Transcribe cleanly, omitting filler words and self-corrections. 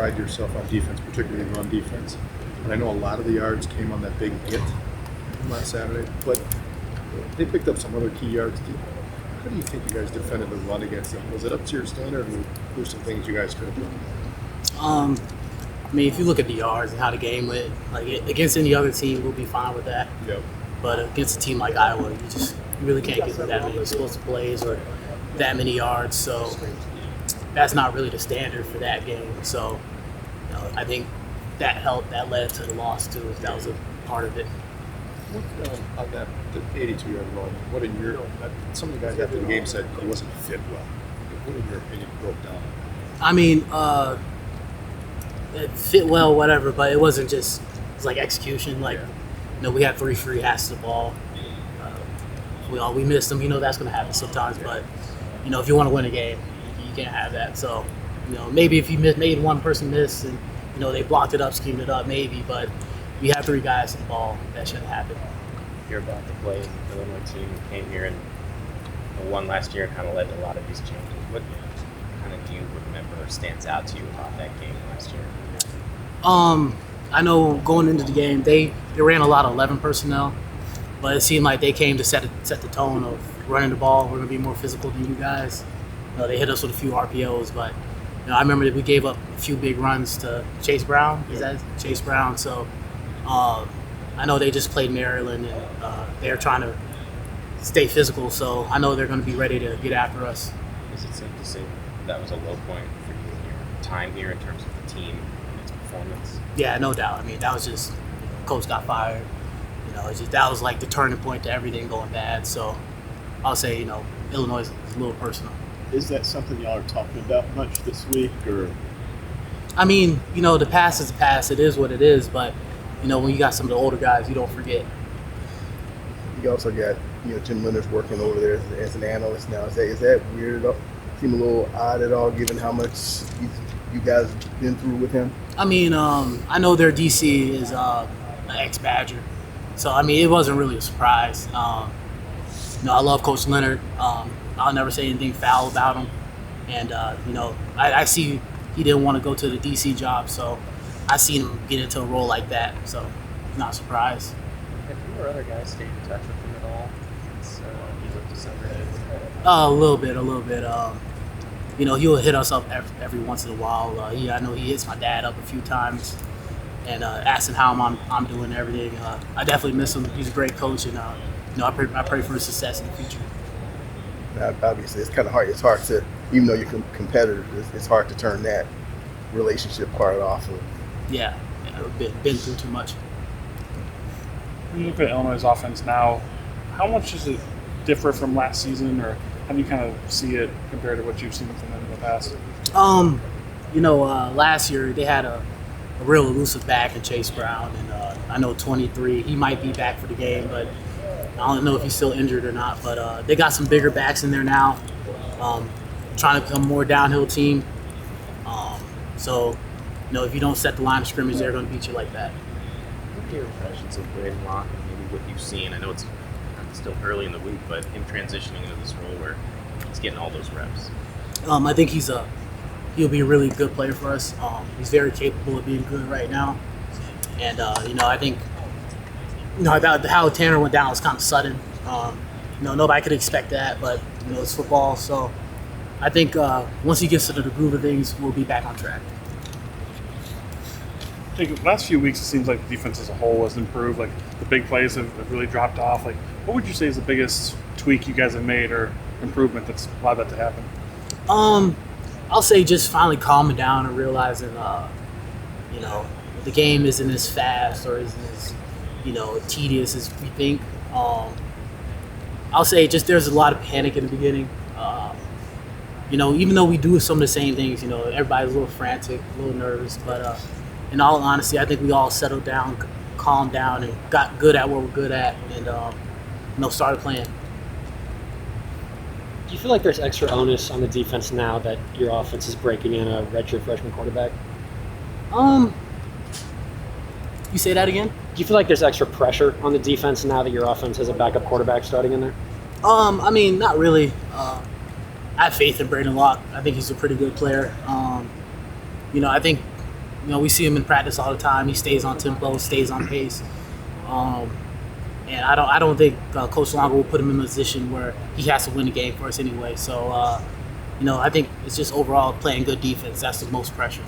pride yourself on defense, particularly run defense. And I know a lot of the yards came on that big hit last Saturday, but they picked up some other key yards. How do you think you guys defended the run against them? Was it up to your standard, or were there some things you guys could have done? I mean, if you look at the yards and how the game went, like against any other team, we'll be fine with that. Yep. But against a team like Iowa, you really can't get that many explosive plays or that many yards. So that's not really the standard for that game. So I think that helped. That led to the loss too. That was a part of it. What, on that the 82-yard run, what in your some of the guys after the game said he wasn't fit well. What in your opinion broke down? I mean, it fit well, whatever, but it wasn't just. It's like execution. Like, we had 3 free passes of the ball. We missed them. That's going to happen sometimes. But if you want to win a game, you can't have that. So, maybe if you made one person miss and they blocked it up, schemed it up, maybe. But we had 3 guys in the ball. That shouldn't happen. Hear about the plays the Illinois team came here and won last year and kind of led to a lot of these changes. What kind of do you remember or stands out to you about that game last year? I know going into the game, they ran a lot of 11 personnel, but it seemed like they came to set the tone of running the ball. We're going to be more physical than you guys. They hit us with a few RPOs, but I remember that we gave up a few big runs to Chase Brown. Is that Chase Brown? So I know they just played Maryland, and they're trying to stay physical. So I know they're going to be ready to get after us. Is it safe to say that was a low point for you in your time here in terms of the team and its performance? Yeah, no doubt. I mean, that was just coach got fired. That was like the turning point to everything going bad. So I'll say, Illinois is a little personal. Is that something y'all are talking about much this week, or? I mean, the past is the past. It is what it is. But when you got some of the older guys, you don't forget. You also got Jim Leonard's working over there as an analyst now. Is that weird at all? Seem a little odd at all, given how much you guys have been through with him? I mean, I know their DC is an ex-Badger, so I mean it wasn't really a surprise. I love Coach Leonard. I'll never say anything foul about him, and I see he didn't want to go to the DC job, so I seen him get into a role like that, so not a surprise. Have you or other guys stayed in touch with him at all since he left December? A little bit. He'll hit us up every once in a while. I know he hits my dad up a few times and asking how I'm doing and everything. I definitely miss him. He's a great coach, and I pray for his success in the future. Obviously, it's kind of hard. It's hard to, even though you're competitors, it's hard to turn that relationship part off of. Yeah, been through too much. When you look at Illinois' offense now, how much does it differ from last season, or how do you kind of see it compared to what you've seen from them in the past? Last year they had a real elusive back in Chase Brown, and I know 23, he might be back for the game, but I don't know if he's still injured or not. But they got some bigger backs in there now, trying to become a more downhill team. If you don't set the line of scrimmage, they're going to beat you like that. What are your impressions of Braden Locke and maybe what you've seen? I know it's still early in the week, but him transitioning into this role where he's getting all those reps. I think he'll be a really good player for us. He's very capable of being good right now, and I think how Tanner went down was kind of sudden. Nobody could expect that, but it's football, so I think once he gets into the groove of things, we'll be back on track. I think the last few weeks, it seems like the defense as a whole has improved. Like the big plays have really dropped off. Like, what would you say is the biggest tweak you guys have made or improvement that's allowed that to happen? I'll say just finally calming down and realizing, the game isn't as fast or isn't as, tedious as we think. I'll say just there's a lot of panic in the beginning. Even though we do some of the same things, everybody's a little frantic, a little nervous, but in all honesty, I think we all settled down, calmed down, and got good at what we're good at, and started playing. Do you feel like there's extra onus on the defense now that your offense is breaking in a redshirt freshman quarterback? You say that again? Do you feel like there's extra pressure on the defense now that your offense has a backup quarterback starting in there? I mean, not really. I have faith in Braden Locke. I think he's a pretty good player. I think we see him in practice all the time. He stays on tempo, stays on pace. And I don't think Coach Longo will put him in a position where he has to win the game for us anyway. So, I think it's just overall playing good defense. That's the most pressure.